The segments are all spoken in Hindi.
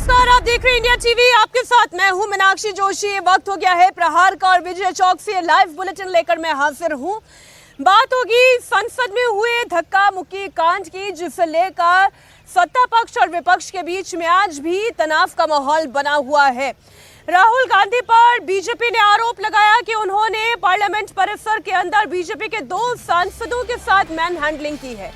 नमस्कार, आप देख रहे हैं इंडिया टीवी। आपके साथ मैं हूं मीनाक्षी जोशी। वक्त हो गया है प्रहार का और विजय चौक से लाइव बुलेटिन लेकर मैं हाजिर हूं। बात होगी संसद में हुए धक्का मुक्की कांड की, जिसे लेकर सत्ता पक्ष और विपक्ष के बीच में आज भी तनाव का माहौल बना हुआ है। राहुल गांधी पर बीजेपी ने आरोप लगाया कि उन्होंने पार्लियामेंट परिसर के अंदर बीजेपी के 2 सांसदों के साथ मैन हैंडलिंग की है।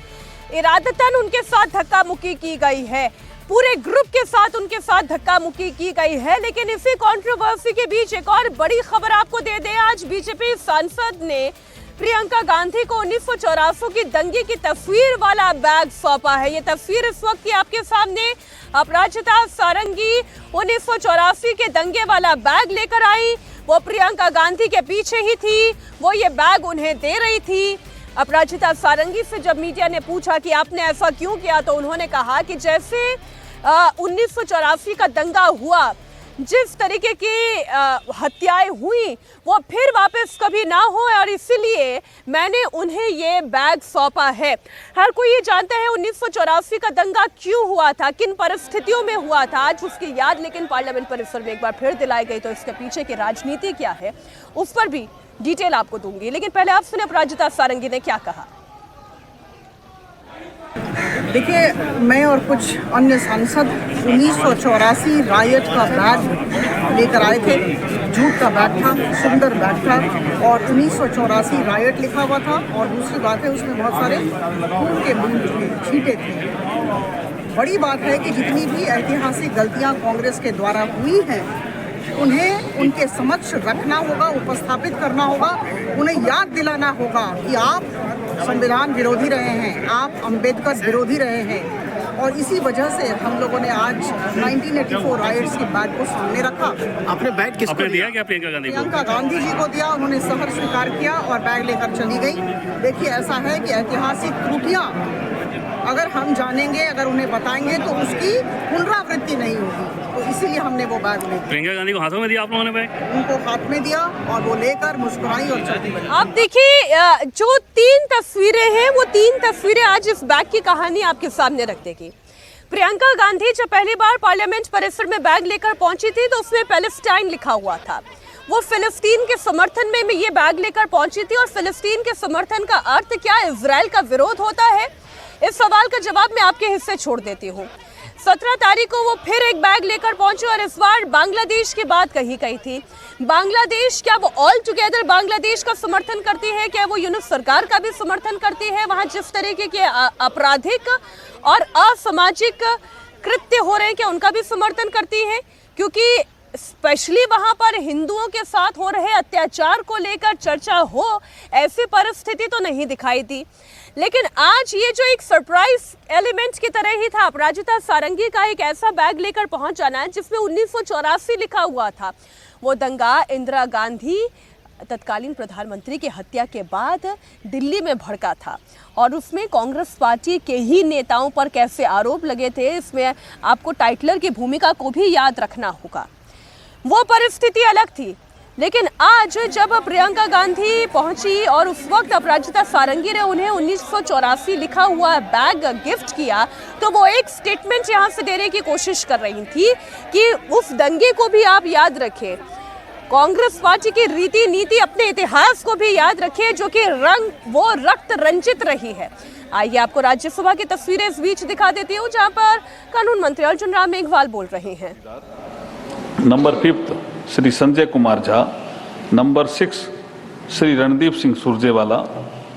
इरादतन उनके साथ धक्का मुक्की की गई है, पूरे ग्रुप के साथ उनके साथ धक्का मुक्की की गई है। लेकिन इसी कंट्रोवर्सी के बीच एक और बड़ी खबर आपको दे दें। आज बीजेपी सांसद ने प्रियंका गांधी को 1984 की दंगे की तस्वीर वाला बैग सौंपा है। ये तस्वीर इस वक्त की आपके सामने। अपराजिता सारंगी 1984 के दंगे वाला बैग लेकर आई। वो प्रियंका गांधी के पीछे ही थी, वो ये बैग उन्हें दे रही थी। अपराजिता सारंगी से जब मीडिया ने पूछा कि आपने ऐसा क्यों किया, तो उन्होंने कहा कि जैसे 1984 का दंगा हुआ, जिस तरीके की हत्याएं हुई, वो फिर वापस कभी ना हो, और इसीलिए मैंने उन्हें ये बैग सौंपा है। हर कोई ये जानता है 1984 का दंगा क्यों हुआ था, किन परिस्थितियों में हुआ था। आज उसकी याद लेकिन पार्लियामेंट परिसर में एक बार फिर दिलाई गई, तो इसके पीछे की राजनीति क्या है उस पर भी डिटेल आपको दूंगी। लेकिन पहले आप सुने अपराजिता सारंगी ने क्या कहा। देखिए, मैं और कुछ अन्य सांसद 1984 रायट का बैग लेकर आए थे। जूट का बैग था, सुंदर बैग था, और 1984 रायट लिखा हुआ था। और दूसरी बात है, उसमें बहुत सारे खून के बूंद छींटे थे। बड़ी बात है कि जितनी भी ऐतिहासिक गलतियां कांग्रेस के द्वारा हुई हैं, उन्हें उनके समक्ष रखना होगा, उपस्थापित करना होगा। उन्हें याद दिलाना होगा कि आप संविधान विरोधी रहे हैं, आप अंबेडकर विरोधी रहे हैं। और इसी वजह से हम लोगों ने आज 1984 राइट्स की बात को सामने रखा। आपने बैग किसको दिया? क्या प्रियंका गांधी जी को दिया। उन्होंने सहर्ष स्वीकार किया और बैग लेकर चली गई। देखिए, ऐसा है कि ऐतिहासिक त्रुटियां अगर हम जानेंगे, अगर उन्हें बताएंगे, तो उसकी पुनरावृत्ति नहीं होगी। तो इसीलिए हमने वो बैग ले। प्रियंका गांधी को हाथों में दिया आप लोगों ने बैग? उनको हाथ में दिया और वो लेकर मुस्कुराई और चलती गई। आप देखिए, जो 3 तस्वीरें हैं, वो 3 तस्वीरें आज इस बैग की कहानी आपके सामने रख देगी। प्रियंका गांधी जब पहली बार पार्लियामेंट परिसर में बैग लेकर पहुंची थी, तो उसमें पैलेस्टाइन लिखा हुआ था। वो फिलिस्तीन के समर्थन में ये बैग लेकर पहुंची थी। और फिलिस्तीन के समर्थन का अर्थ क्या इजराइल का विरोध होता है? इस सवाल का जवाब मैं आपके हिस्से छोड़ देती हूँ। 17 तारीख को वो फिर एक बैग लेकर पहुंचे और इस बार बांग्लादेश की बात कही गई थी। बांग्लादेश, क्या वो ऑल टुगेदर बांग्लादेश का समर्थन करती है? क्या वो यूनुस सरकार का भी समर्थन करती है? वहां जिस तरीके के आपराधिक और असामाजिक कृत्य हो रहे हैं, क्या उनका भी समर्थन करती है? क्योंकि स्पेशली वहां पर हिंदुओं के साथ हो रहे अत्याचार को लेकर चर्चा हो, ऐसी परिस्थिति तो नहीं दिखाई दी। लेकिन आज ये जो एक सरप्राइज एलिमेंट की तरह ही था, अपराजिता सारंगी का एक ऐसा बैग लेकर पहुंच जाना है जिसमें 1984 लिखा हुआ था। वो दंगा इंदिरा गांधी तत्कालीन प्रधानमंत्री की हत्या के बाद दिल्ली में भड़का था, और उसमें कांग्रेस पार्टी के ही नेताओं पर कैसे आरोप लगे थे, इसमें आपको टाइटलर की भूमिका को भी याद रखना होगा। वो परिस्थिति अलग थी। लेकिन आज जब प्रियंका गांधी पहुंची और उस वक्त अपराजिता सारंगी ने उन्हें 1984 लिखा हुआ बैग गिफ्ट किया, तो वो एक स्टेटमेंट यहां से देने की कोशिश कर रही थी कि उस दंगे को भी आप याद रखें, कांग्रेस पार्टी की रीति नीति, अपने इतिहास को भी याद रखें, जो कि वो रक्त रंजित रही है। आइए आपको राज्यसभा की तस्वीरें इस बीच दिखा देती हूँ, जहाँ पर कानून मंत्री अर्जुन राम मेघवाल बोल रहे हैं। Number 5 Shri Sanjay Kumar Jha, number 6 Shri Randeep Singh Surjewala,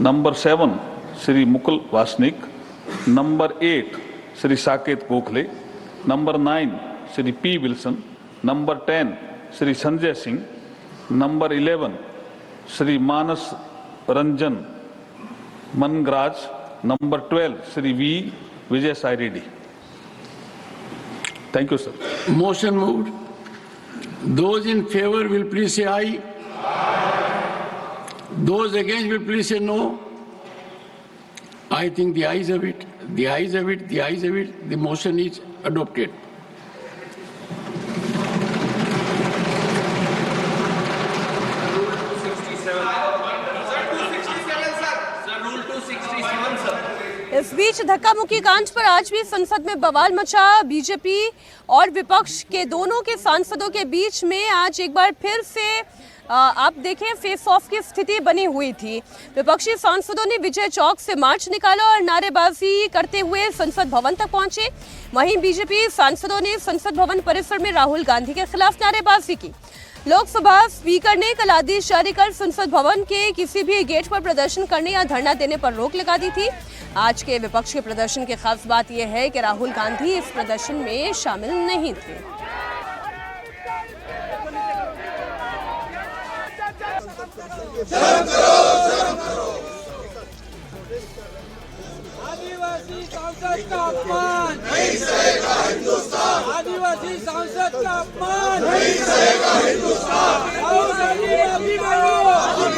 number 7 Shri Mukul Wasnik, number 8 Shri Saket Gokhale, number 9 Shri P Wilson, number 10 Shri Sanjay Singh, number 11 Shri Manas Ranjan Mangaraj, number 12 Shri V Vijay Sai Reddy. Thank you sir. Motion moved. Those in favor will please say aye. Those against will please say no. I think the ayes have it. The ayes have it. The ayes have it. The motion is adopted. इस बीच धक्का मुक्की कांड पर आज भी संसद में बवाल मचा। बीजेपी और विपक्ष के दोनों के सांसदों के बीच में आज एक बार फिर से आप देखें फेस ऑफ की स्थिति बनी हुई थी। विपक्षी सांसदों ने विजय चौक से मार्च निकाला और नारेबाजी करते हुए संसद भवन तक पहुंचे। वहीं बीजेपी सांसदों ने संसद भवन परिसर में राहुल गांधी के खिलाफ नारेबाजी की। लोकसभा स्पीकर ने कल आदेश जारी कर संसद भवन के किसी भी गेट पर प्रदर्शन करने या धरना देने पर रोक लगा दी थी। आज के विपक्ष के प्रदर्शन की खास बात यह है कि राहुल गांधी इस प्रदर्शन में शामिल नहीं थे। आदिवासी सांसद का अपमान नहीं सहेगा हिंदुस्तान। आदिवासी सांसद का अपमान नहीं सहेगा हिंदुस्तान। राहुल गांधी माफी मांगो। राहुल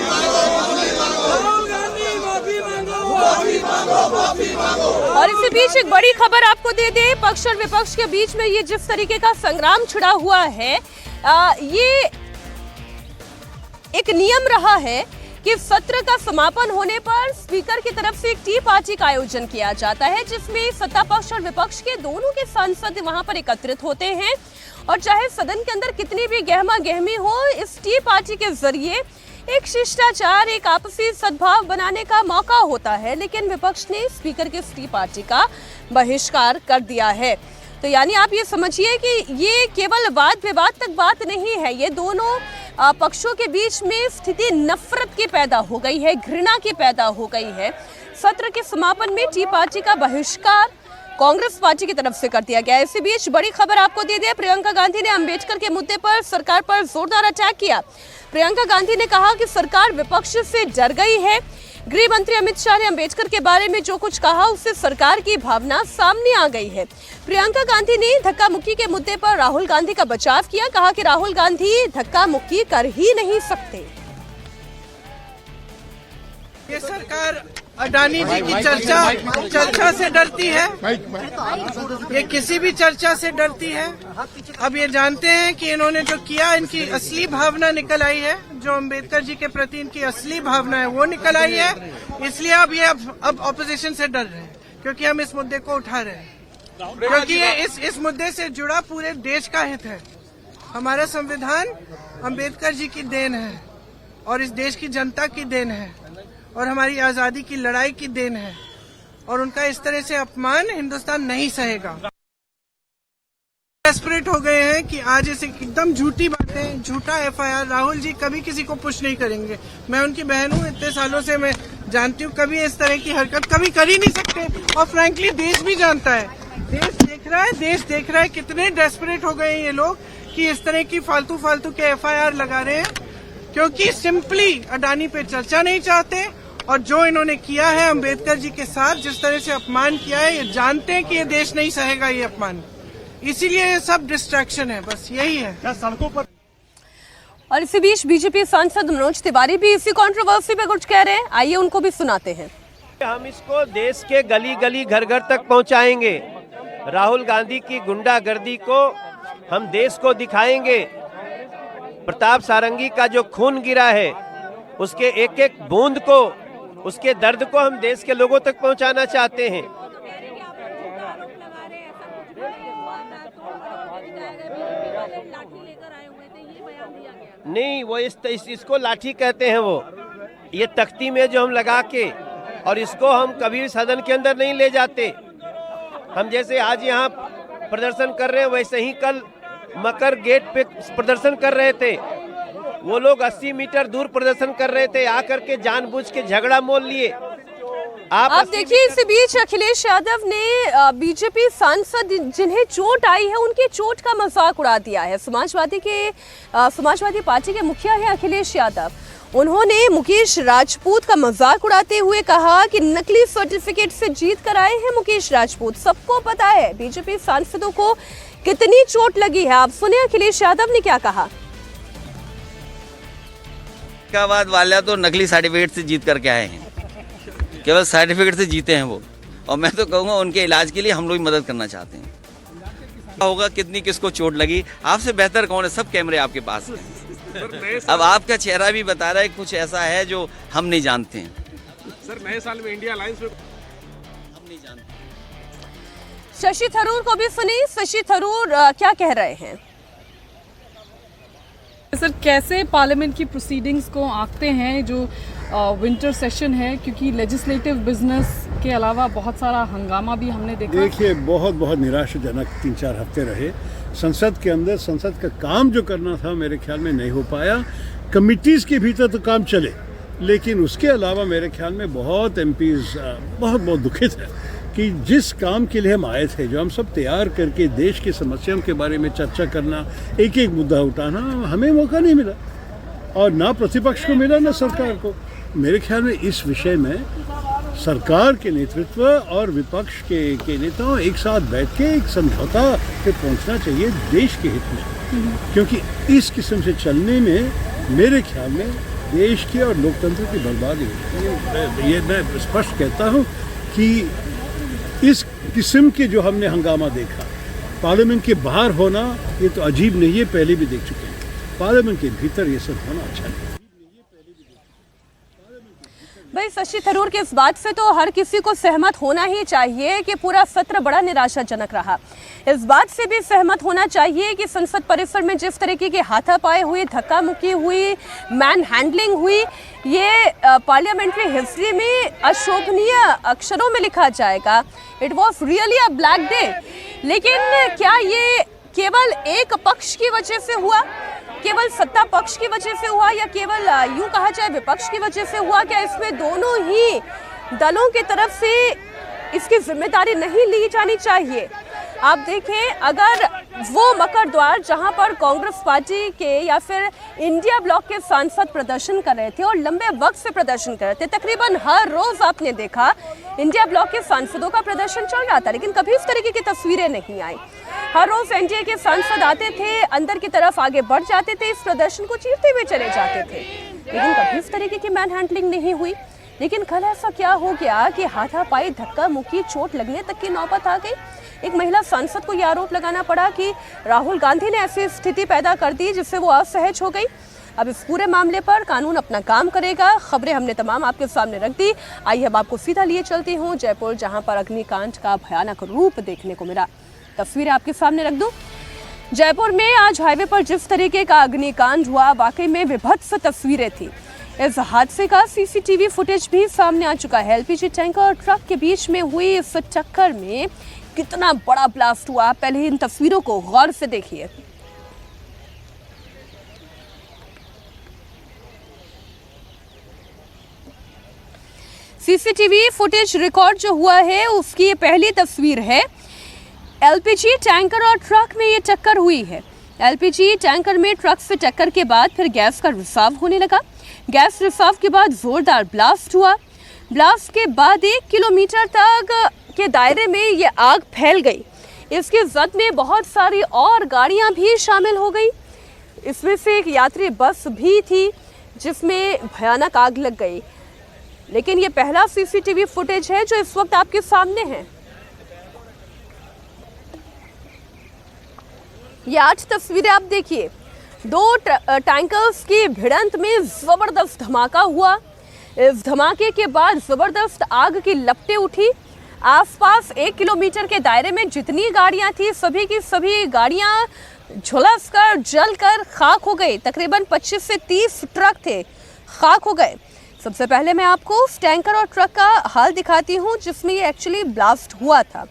गांधी माफी मांगो। और इसी बीच एक बड़ी खबर आपको दे दे, पक्ष और विपक्ष के बीच में ये जिस तरीके का संग्राम छिड़ा हुआ है, ये एक नियम रहा है कि सत्र का समापन होने पर स्पीकर की तरफ से एक टी पार्टी का आयोजन किया जाता है, जिसमें सत्ता पक्ष और विपक्ष के दोनों के सांसद वहां पर एकत्रित होते हैं और चाहे सदन के अंदर कितनी भी गहमा गहमी हो, इस टी पार्टी के जरिए एक शिष्टाचार, एक आपसी सद्भाव बनाने का मौका होता है। लेकिन विपक्ष ने स्पीकर के टी पार्टी का बहिष्कार कर दिया है। तो यानी आप ये समझिए कि ये केवल वाद विवाद तक बात नहीं है, ये दोनों पक्षों के बीच में स्थिति नफरत की पैदा हो गई है, घृणा की पैदा हो गई है। सत्र के समापन में टी पार्टी का बहिष्कार कांग्रेस पार्टी की तरफ से कर दिया गया। इसी बीच बड़ी खबर आपको दे दें, प्रियंका गांधी ने अंबेडकर के मुद्दे पर सरकार पर जोरदार अटैक किया। प्रियंका गांधी ने कहा कि सरकार विपक्ष से डर गई है। गृह मंत्री अमित शाह ने अंबेडकर के बारे में जो कुछ कहा उससे सरकार की भावना सामने आ गई है। प्रियंका गांधी ने धक्का मुक्की के मुद्दे पर राहुल गांधी का बचाव किया, कहा कि राहुल गांधी धक्का मुक्की कर ही नहीं सकते। ये सरकार अडानी जी की चर्चा से डरती है, ये किसी भी चर्चा से डरती है। अब ये जानते हैं कि इन्होंने जो किया, इनकी असली भावना निकल आई है, जो अंबेडकर जी के प्रति इनकी असली भावना है वो निकल आई है। इसलिए अब ये अब ऑपोजिशन से डर रहे हैं, क्योंकि हम इस मुद्दे को उठा रहे हैं, क्योंकि ये इस मुद्दे से जुड़ा पूरे देश का हित है। हमारा संविधान अंबेडकर जी की देन है और इस देश की जनता की देन है और हमारी आजादी की लड़ाई की देन है, और उनका इस तरह से अपमान हिंदुस्तान नहीं सहेगा। डेस्परेट हो गए हैं कि आज ऐसे एकदम झूठी बातें, झूठा एफआईआर, राहुल जी कभी किसी को पुश नहीं करेंगे। मैं उनकी बहन हूँ, इतने सालों से मैं जानती हूँ, कभी इस तरह की हरकत कभी कर ही नहीं सकते। और फ्रैंकली देश भी जानता है, देश देख रहा है कितने डेस्परेट हो गए हैं ये लोग कि इस तरह की फालतू के एफआईआर लगा रहे हैं, क्योंकि सिंपली अडानी पे चर्चा नहीं चाहते। और जो इन्होंने किया है अंबेडकर जी के साथ, जिस तरह से अपमान किया है, ये जानते हैं कि ये देश नहीं सहेगा ये अपमान, इसीलिए ये सब डिस्ट्रैक्शन है, बस यही है सड़कों पर। और इसी बीच बीजेपी सांसद मनोज तिवारी भी इसी कंट्रोवर्सी पे कुछ कह रहे हैं, आइए उनको भी सुनाते हैं। हम इसको देश के गली गली घर घर तक पहुंचाएंगे। राहुल गांधी की गुंडागर्दी को हम देश को दिखाएंगे। प्रताप सारंगी का जो खून गिरा है, उसके एक एक बूंद को, उसके दर्द को हम देश के लोगों तक पहुंचाना चाहते हैं। नहीं, वो इसको लाठी कहते हैं। वो ये तख्ती में जो हम लगा के, और इसको हम कभी सदन के अंदर नहीं ले जाते। हम जैसे आज यहाँ प्रदर्शन कर रहे हैं, वैसे ही कल मकर गेट पे प्रदर्शन कर रहे थे। वो लोग 80 मीटर दूर प्रदर्शन कर रहे थे, आकर के जानबूझ के झगड़ा मोल लिए। आप देखिए, इसी बीच अखिलेश यादव ने बीजेपी सांसद जिन्हें चोट आई है उनकी चोट का मजाक उड़ा दिया है। समाजवादी पार्टी के मुखिया है अखिलेश यादव, उन्होंने मुकेश राजपूत का मजाक उड़ाते हुए कहा कि नकली सर्टिफिकेट से जीत कर आए हैं मुकेश राजपूत। सबको पता है बीजेपी सांसदों को कितनी चोट लगी है। आप सुने अखिलेश यादव ने क्या कहा। बाद वाले तो नकली सर्टिफिकेट से जीत करके आए हैं, केवल सर्टिफिकेट से जीते हैं वो। और मैं तो कहूँगा उनके इलाज के लिए हम लोग भी मदद करना चाहते हैं। होगा कितनी किसको चोट लगी, आपसे बेहतर कौन है, सब कैमरे आपके पास हैं। अब आपका चेहरा भी बता रहा है कुछ ऐसा है जो हम नहीं जानते हैं। सर, नए साल में इंडिया अलायंस में नहीं जानते। शशि थरूर को भी सुनी। शशि थरूर क्या कह रहे हैं? सर, कैसे पार्लियामेंट की प्रोसीडिंग्स को आंकते हैं जो विंटर सेशन है, क्योंकि लेजिस्लेटिव बिजनेस के अलावा बहुत सारा हंगामा भी हमने देखा। देखिए, बहुत निराशाजनक 3-4 हफ्ते रहे। संसद के अंदर संसद का काम जो करना था मेरे ख्याल में नहीं हो पाया। कमिटीज़ के भीतर तो काम चले, लेकिन उसके अलावा मेरे ख्याल में बहुत एमपीज़ बहुत दुखित है कि जिस काम के लिए हम आए थे, जो हम सब तैयार करके देश की समस्याओं के बारे में चर्चा करना, एक एक मुद्दा उठाना, हमें मौका नहीं मिला और ना प्रतिपक्ष को मिला ना सरकार को। मेरे ख्याल में इस विषय में सरकार के नेतृत्व और विपक्ष के नेताओं एक साथ बैठ के एक समझौता पे पहुंचना चाहिए देश के हित में, क्योंकि इस किस्म से चलने में मेरे ख्याल में देश की और लोकतंत्र की बर्बादी होगी। ये मैं स्पष्ट कहता हूँ कि इस किस्म के जो हमने हंगामा देखा पार्लियामेंट के बाहर होना, ये तो अजीब नहीं है, पहले भी देख चुके हैं। पार्लियामेंट के भीतर ये सब होना अच्छा नहीं। भाई, शशि थरूर की इस बात से तो हर किसी को सहमत होना ही चाहिए कि पूरा सत्र बड़ा निराशाजनक रहा। इस बात से भी सहमत होना चाहिए कि संसद परिसर में जिस तरीके के हाथापाई हुई, धक्का मुक्की हुई, मैन हैंडलिंग हुई, ये पार्लियामेंट्री हिस्ट्री में अशोभनीय अक्षरों में लिखा जाएगा। It was really a black day. लेकिन क्या ये केवल एक पक्ष की वजह से हुआ, केवल सत्ता पक्ष की वजह से हुआ, या केवल यूं कहा जाए विपक्ष की वजह से हुआ? क्या इसमें दोनों ही दलों की तरफ से इसकी जिम्मेदारी नहीं ली जानी चाहिए? आप देखें, अगर वो मकर द्वार जहां पर कांग्रेस पार्टी के या फिर इंडिया ब्लॉक के सांसद प्रदर्शन कर रहे थे और लंबे वक्त से प्रदर्शन कर रहे थे, तकरीबन हर रोज आपने देखा इंडिया ब्लॉक के सांसदों का प्रदर्शन चल रहा था, लेकिन कभी इस तरीके की तस्वीरें नहीं आई। हर रोज एनडीए के सांसद आते थे, अंदर की तरफ आगे बढ़ जाते थे, इस प्रदर्शन को चीरते हुए चले जाते थे, लेकिन कभी इस तरीके की मैन हैंडलिंग नहीं हुई। लेकिन कल ऐसा क्या हो गया कि हाथापाई, धक्का मुक्की, चोट लगने तक की नौबत आ गई। एक महिला सांसद को यह आरोप लगाना पड़ा कि राहुल गांधी ने ऐसी स्थिति पैदा कर दी जिससे वो असहज हो गई। अब इस पूरे मामले पर कानून अपना काम करेगा। खबरें हमने तमाम आपके सामने रख दी। आइए अब आपको सीधा लिए चलती हूँ जयपुर, जहां पर अग्निकांड का भयानक रूप देखने को मिला। तस्वीरें आपके सामने रख दूं। जयपुर में आज हाईवे पर जिस तरीके का अग्निकांड हुआ, वाकई में विभत्स तस्वीरें थी। इस हादसे का सीसीटीवी फुटेज भी सामने आ चुका है। एलपीजी टैंकर और ट्रक के बीच में हुई इस टक्कर में कितना बड़ा ब्लास्ट हुआ, पहले इन तस्वीरों को गौर से देखिए। सीसीटीवी फुटेज रिकॉर्ड जो हुआ है उसकी ये पहली तस्वीर है। एलपीजी टैंकर और ट्रक में ये टक्कर हुई है। एलपीजी टैंकर में ट्रक से टक्कर के बाद फिर गैस का रिसाव होने लगा। गैस रिसाव के बाद जोरदार ब्लास्ट हुआ। ब्लास्ट के बाद 1 किलोमीटर तक के दायरे में ये आग फैल गई। इसकी जद में बहुत सारी और गाड़ियां भी शामिल हो गई। इसमें से एक यात्री बस भी थी जिसमें भयानक आग लग गई। लेकिन ये पहला सीसीटीवी फुटेज है जो इस वक्त आपके सामने है। ये 8 तस्वीरें आप देखिए। 2 टैंकर्स की भिड़ंत में जबरदस्त धमाका हुआ। इस धमाके के बाद जबरदस्त आग की लपटें उठी। आसपास 1 किलोमीटर के दायरे में जितनी गाड़ियां थी, सभी की सभी गाड़ियां झुलसकर, जलकर खाक हो गई। तकरीबन 25 से 30 ट्रक थे, खाक हो गए। सबसे पहले मैं आपको उस टैंकर और ट्रक का हाल दिखाती हूं जिसमें ये एक्चुअली ब्लास्ट हुआ था।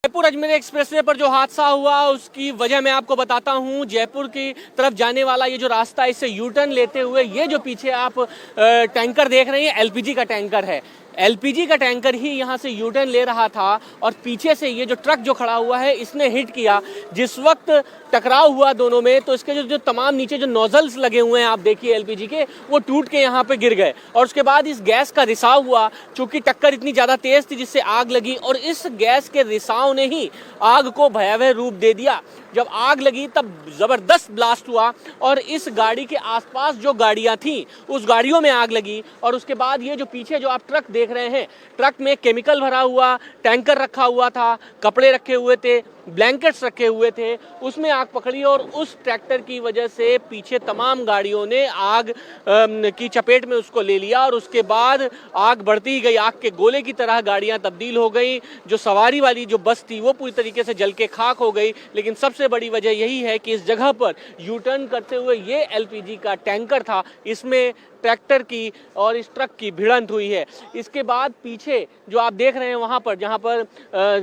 जयपुर अजमेर एक्सप्रेसवे पर जो हादसा हुआ उसकी वजह मैं आपको बताता हूं। जयपुर की तरफ जाने वाला ये जो रास्ता है, इससे यू टर्न लेते हुए ये जो पीछे आप टैंकर देख रहे हैं, एलपीजी का टैंकर है। एलपीजी का टैंकर ही यहाँ से यू टर्न ले रहा था और पीछे से ये जो ट्रक जो खड़ा हुआ है इसने हिट किया। जिस वक्त टकराव हुआ दोनों में तो इसके जो तमाम नीचे जो नोजल्स लगे हुए हैं आप देखिए एलपीजी के, वो टूट के यहाँ पे गिर गए और उसके बाद इस गैस का रिसाव हुआ। चूंकि टक्कर इतनी ज़्यादा तेज थी जिससे आग लगी और इस गैस के रिसाव ने ही आग को भयावह रूप दे दिया। जब आग लगी तब ज़बरदस्त ब्लास्ट हुआ और इस गाड़ी के आसपास जो गाड़ियां थीं उस गाड़ियों में आग लगी। और उसके बाद ये जो पीछे जो आप ट्रक देख रहे हैं, ट्रक में केमिकल भरा हुआ टैंकर रखा हुआ था, कपड़े रखे हुए थे, ब्लैंकेट्स रखे हुए थे उसमें आग पकड़ी और उस ट्रैक्टर की वजह से पीछे तमाम गाड़ियों ने आग की चपेट में उसको ले लिया और उसके बाद आग बढ़ती ही गई। आग के गोले की तरह गाड़ियां तब्दील हो गई। जो सवारी वाली जो बस थी वो पूरी तरीके से जल के खाक हो गई। लेकिन सबसे बड़ी वजह यही है कि इस जगह पर यू टर्न करते हुए ये एलपीजी का टैंकर था, इसमें ट्रैक्टर की और इस ट्रक की भिड़ंत हुई है। इसके बाद पीछे जो आप देख रहे हैं वहां पर जहां पर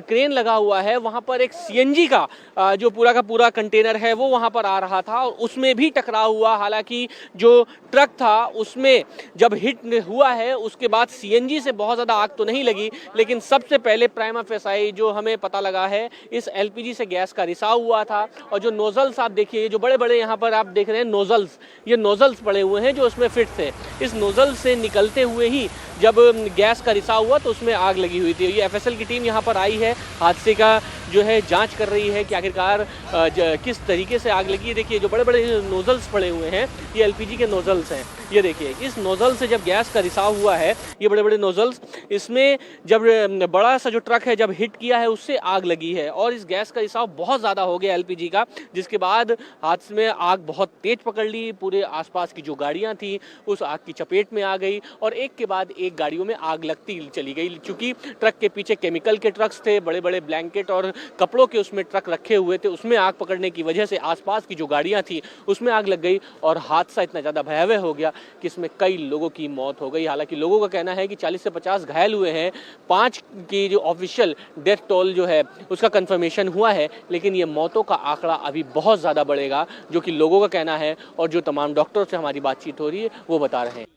क्रेन लगा हुआ है वहां पर एक सीएनजी का जो पूरा का पूरा कंटेनर है वो वहां पर आ रहा था और उसमें भी टकराव हुआ। हालांकि जो ट्रक था उसमें जब हिट हुआ है उसके बाद सीएनजी से बहुत ज़्यादा आग तो नहीं लगी, लेकिन सबसे पहले प्राइमा फेसाई जो हमें पता लगा है इस एलपीजी से गैस का रिसाव हुआ था। और जो नोजल्स आप देखिए, जो बड़े बड़े यहाँ पर आप देख रहे हैं नोजल्स, ये नोजल्स पड़े हुए हैं जो उसमें फिट थे। इस नोजल से निकलते हुए ही जब गैस का रिसाव हुआ तो उसमें आग लगी हुई थी। ये एफएसएल की टीम यहाँ पर आई है, हादसे का जो है जांच कर रही है कि आखिरकार किस तरीके से आग लगी। देखिए जो बड़े बड़े नोजल्स पड़े हुए हैं ये एलपीजी के नोजल्स हैं। ये देखिए इस नोजल से जब गैस का रिसाव हुआ है, ये बड़े बड़े नोजल्स, इसमें जब बड़ा सा जो ट्रक है जब हिट किया है उससे आग लगी है और इस गैस का रिसाव बहुत ज़्यादा हो गया एलपीजी का, जिसके बाद हादसे में आग बहुत तेज पकड़ ली। पूरे आसपास की जो गाड़ियां थी उस आग की चपेट में आ गई और एक के बाद एक गाड़ियों में आग लगती चली गई। चूंकि ट्रक के पीछे केमिकल के ट्रक्स थे, बड़े बड़े ब्लैंकेट और कपड़ों के उसमें ट्रक रखे हुए थे, उसमें आग पकड़ने की वजह से आसपास की जो गाड़ियां थी उसमें आग लग गई और हादसा इतना ज़्यादा भयावह हो गया कि इसमें कई लोगों की मौत हो गई। हालांकि लोगों का कहना है कि 40 से 50 घायल हुए हैं। 5 की जो ऑफिशियल डेथ टोल जो है उसका कंफर्मेशन हुआ है, लेकिन ये मौतों का आंकड़ा अभी बहुत ज़्यादा बढ़ेगा, जो कि लोगों का कहना है और जो तमाम डॉक्टरों से हमारी बातचीत हो रही है वो बता रहे हैं।